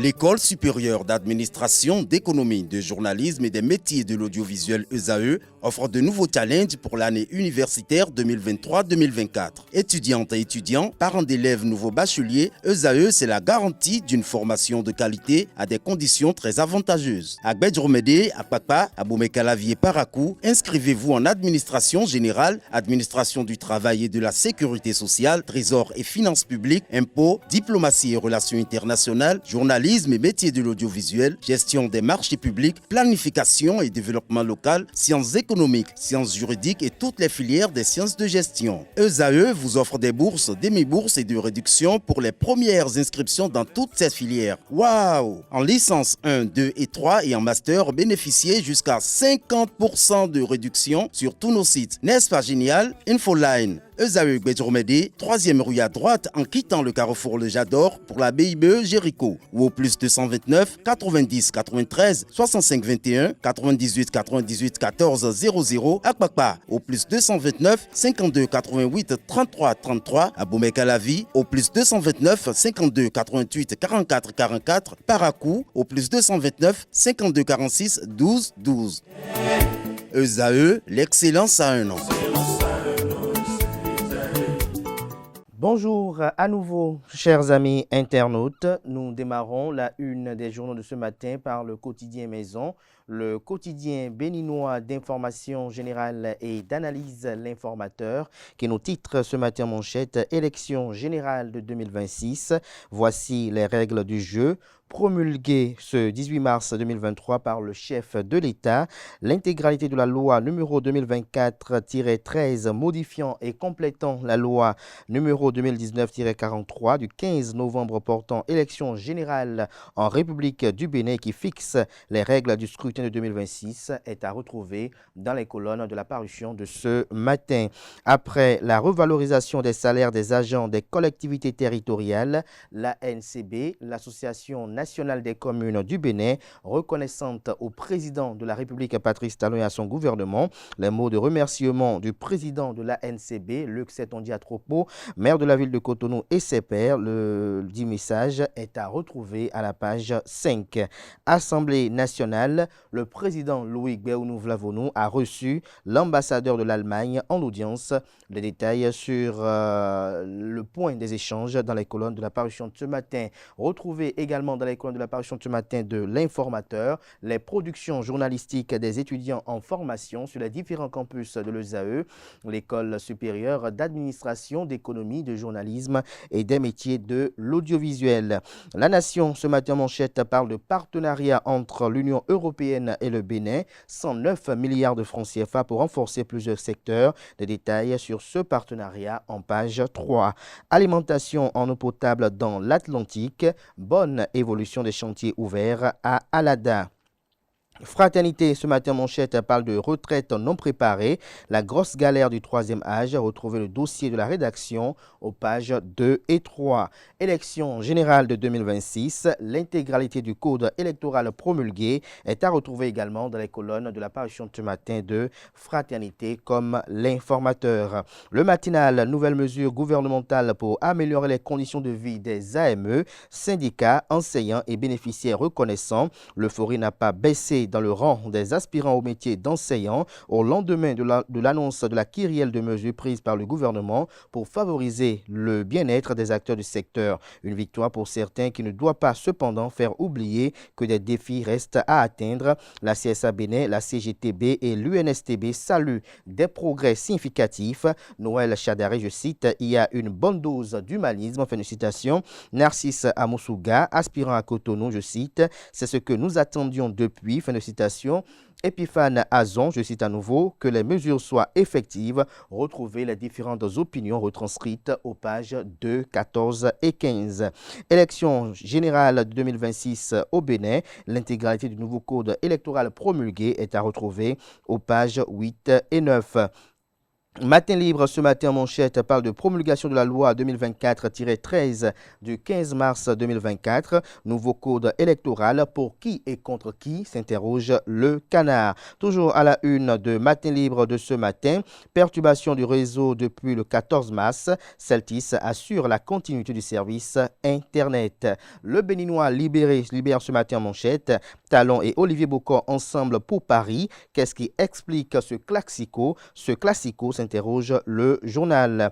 L'École supérieure d'administration, d'économie, de journalisme et des métiers de l'audiovisuel ESAE offre de nouveaux challenges pour l'année universitaire 2023-2024. Étudiantes et étudiants, parents d'élèves nouveaux bacheliers, ESAE, c'est la garantie d'une formation de qualité à des conditions très avantageuses. À Gbedjromede, à Papa, à Boumekalavi Parakou, inscrivez-vous en administration générale, administration du travail et de la sécurité sociale, trésor et finances publiques, impôts, diplomatie et relations internationales, journalisme et métiers de l'audiovisuel, gestion des marchés publics, planification et développement local, sciences économiques, sciences juridiques et toutes les filières des sciences de gestion. ESAE vous offre des bourses, demi-bourses et de réductions pour les premières inscriptions dans toutes ces filières. Waouh! En licence 1, 2 et 3 et en master, bénéficiez jusqu'à 50% de réduction sur tous nos sites. N'est-ce pas génial? Infoline. ESAE Gbedjromede, 3e rue à droite en quittant le carrefour Le Jador pour la BIBE Jéricho ou au plus 229 90 93 65 21 98 98 14 00 à Kpakpa au plus 229 52 88 33 33 à Boumekalavi au plus 229 52 88 44 44 Parakou au plus 229 52 46 12 12. ESAE, l'excellence à un an. Bonjour à nouveau, chers amis internautes. Nous démarrons la une des journaux de ce matin par le quotidien Maison, le quotidien béninois d'information générale et d'analyse L'Informateur, qui nous titre ce matin manchette « Élection générale de 2026 ». Voici les règles du jeu. Promulguée ce 18 mars 2023 par le chef de l'État, l'intégralité de la loi numéro 2024-13 modifiant et complétant la loi numéro 2019-43 du 15 novembre portant élection générale en République du Bénin qui fixe les règles du scrutin de 2026 est à retrouver dans les colonnes de la parution de ce matin. Après la revalorisation des salaires des agents des collectivités territoriales, l'ANCB, l'association nationale des communes du Bénin, reconnaissante au président de la République Patrice Talon et à son gouvernement, les mots de remerciement du président de l'ANCB, Luc Setondiatropo, maire de la ville de Cotonou et ses pairs, le dit message est à retrouver à la page 5. Assemblée nationale, le président Louis Gbéounou-Vlavonou a reçu l'ambassadeur de l'Allemagne en audience. Les détails sur le point des échanges dans les colonnes de la parution de ce matin. Retrouvez également dans les colonnes de la parution de ce matin de l'Informateur les productions journalistiques des étudiants en formation sur les différents campus de l'ESAE, l'école supérieure d'administration, d'économie, de journalisme et des métiers de l'audiovisuel. La Nation, ce matin manchette, parle de partenariat entre l'Union européenne et le Bénin, 109 milliards de francs CFA pour renforcer plusieurs secteurs. Des détails sur ce partenariat en page 3. Alimentation en eau potable dans l'Atlantique, bonne évolution des chantiers ouverts à Alada. Fraternité, ce matin manchette parle de retraite non préparée, la grosse galère du troisième âge. Retrouvez le dossier de la rédaction aux pages 2 et 3. Élection générale de 2026, l'intégralité du code électoral promulgué est à retrouver également dans les colonnes de la parution de ce matin de Fraternité comme l'Informateur. Le matinal, nouvelle mesure gouvernementale pour améliorer les conditions de vie des AME, syndicats, enseignants et bénéficiaires reconnaissants. L'euphorie n'a pas baissé dans le rang des aspirants au métier d'enseignant au lendemain de l'annonce de la kyrielle de mesures prises par le gouvernement pour favoriser le bien-être des acteurs du secteur. Une victoire pour certains qui ne doit pas cependant faire oublier que des défis restent à atteindre. La CSA Bénin, la CGTB et l'UNSTB saluent des progrès significatifs. Noël Chadari, je cite, « Il y a une bonne dose d'humanisme », fin de citation. Narcisse Amoussouga, aspirant à Cotonou, je cite, « C'est ce que nous attendions depuis », fin de citation. Epiphane Azon, je cite à nouveau, que les mesures soient effectives. Retrouvez les différentes opinions retranscrites aux pages 2, 14 et 15. Élection générale de 2026 au Bénin. L'intégralité du nouveau code électoral promulgué est à retrouver aux pages 8 et 9. Matin libre, ce matin en manchette, parle de promulgation de la loi 2024-13 du 15 mars 2024. Nouveau code électoral pour qui et contre qui, s'interroge le Canard. Toujours à la une de Matin libre de ce matin, perturbation du réseau depuis le 14 mars. Celtis assure la continuité du service Internet. Le Béninois libère ce matin en manchette. Talon et Olivier Bocor ensemble pour Paris. Qu'est-ce qui explique ce classico? Ce classico, s'interroge le journal.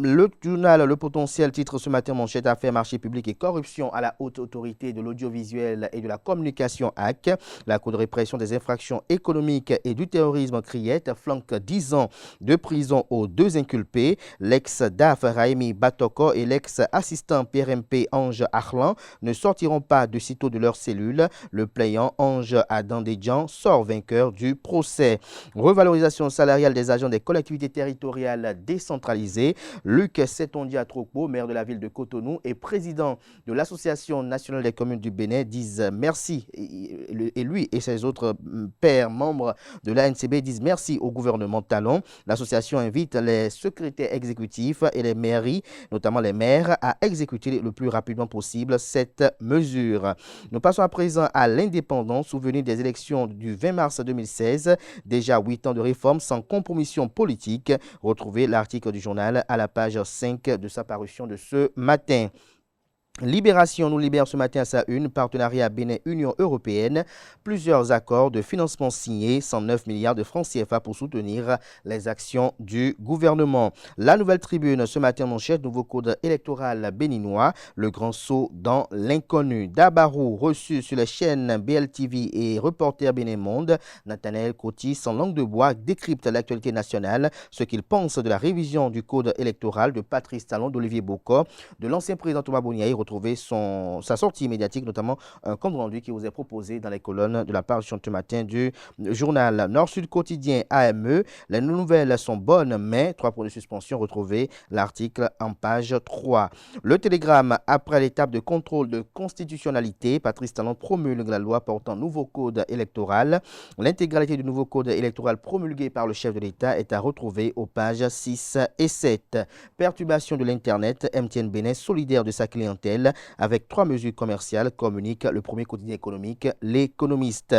Le journal Le Potentiel titre ce matin manchette affaires, marché public et corruption à la haute autorité de l'audiovisuel et de la communication AC. La Cour de répression des infractions économiques et du terrorisme Criette flanque 10 ans de prison aux deux inculpés. L'ex-DAF Raimi Batoko et l'ex-assistant PRMP Ange Arlan ne sortiront pas de sitôt de leur cellule. Le plaignant Ange Adandedjan sort vainqueur du procès. Revalorisation salariale des agents des collectivités territoriales décentralisées. Luc Setondia Trokpo, maire de la ville de Cotonou et président de l'Association nationale des communes du Bénin, disent merci. Et lui et ses autres pairs membres de l'ANCB disent merci au gouvernement Talon. L'association invite les secrétaires exécutifs et les mairies, notamment les maires, à exécuter le plus rapidement possible cette mesure. Nous passons à présent à l'indépendance. Souvenir des élections du 20 mars 2016. Déjà 8 ans de réforme sans compromission politique. Retrouvez l'article du journal à la page 5 de sa parution de ce matin. Libération nous libère ce matin à sa une, partenariat Bénin-Union européenne, plusieurs accords de financement signés, 109 milliards de francs CFA pour soutenir les actions du gouvernement. La Nouvelle Tribune ce matin manchette, nouveau code électoral béninois, le grand saut dans l'inconnu. Dabarou reçu sur les chaînes BLTV et Reporter Bénin Monde, Nathanaël Coty, sans langue de bois, décrypte l'actualité nationale, ce qu'il pense de la révision du code électoral de Patrice Talon, d'Olivier Bocor, de l'ancien président Thomas Boniaï. Retrouver sa sortie médiatique, notamment un compte rendu qui vous est proposé dans les colonnes de la parution ce matin du journal Nord-Sud Quotidien AME. Les nouvelles sont bonnes, mais 3 points de suspension. Retrouvez l'article en page 3. Le Télégramme, après l'étape de contrôle de constitutionnalité, Patrice Talon promulgue la loi portant nouveau code électoral. L'intégralité du nouveau code électoral promulgué par le chef de l'État est à retrouver aux pages 6 et 7. Perturbation de l'Internet, MTN Bénin solidaire de sa clientèle avec 3 mesures commerciales, communique le premier quotidien économique, L'Économiste.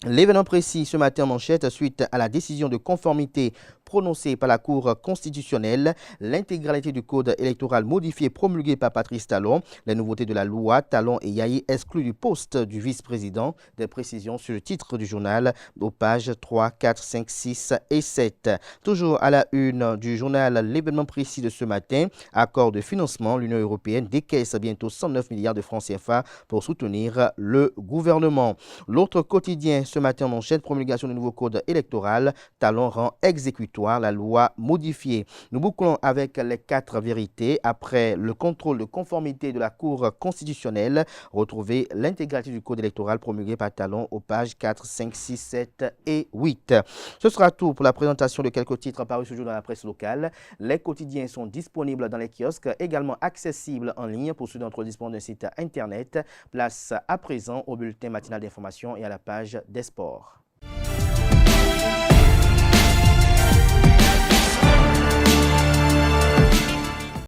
L'événement précis ce matin en manchette suite à la décision de conformité prononcée par la Cour constitutionnelle, l'intégralité du code électoral modifié promulgué par Patrice Talon, les nouveautés de la loi, Talon et Yahi exclus du poste du vice-président, des précisions sur le titre du journal aux pages 3, 4, 5, 6 et 7. Toujours à la une du journal, l'événement précis de ce matin, accord de financement, l'Union européenne décaisse bientôt 109 milliards de francs CFA pour soutenir le gouvernement. L'autre quotidien ce matin en manchette, promulgation du nouveau code électoral, Talon rend exécutoire la loi modifiée. Nous bouclons avec les 4 vérités. Après le contrôle de conformité de la Cour constitutionnelle, retrouvez l'intégralité du code électoral promulgué par Talon aux pages 4, 5, 6, 7 et 8. Ce sera tout pour la présentation de quelques titres parus ce jour dans la presse locale. Les quotidiens sont disponibles dans les kiosques, également accessibles en ligne pour ceux d'entre eux disposant d'un site internet. Place à présent au bulletin matinal d'information et à la page des sports.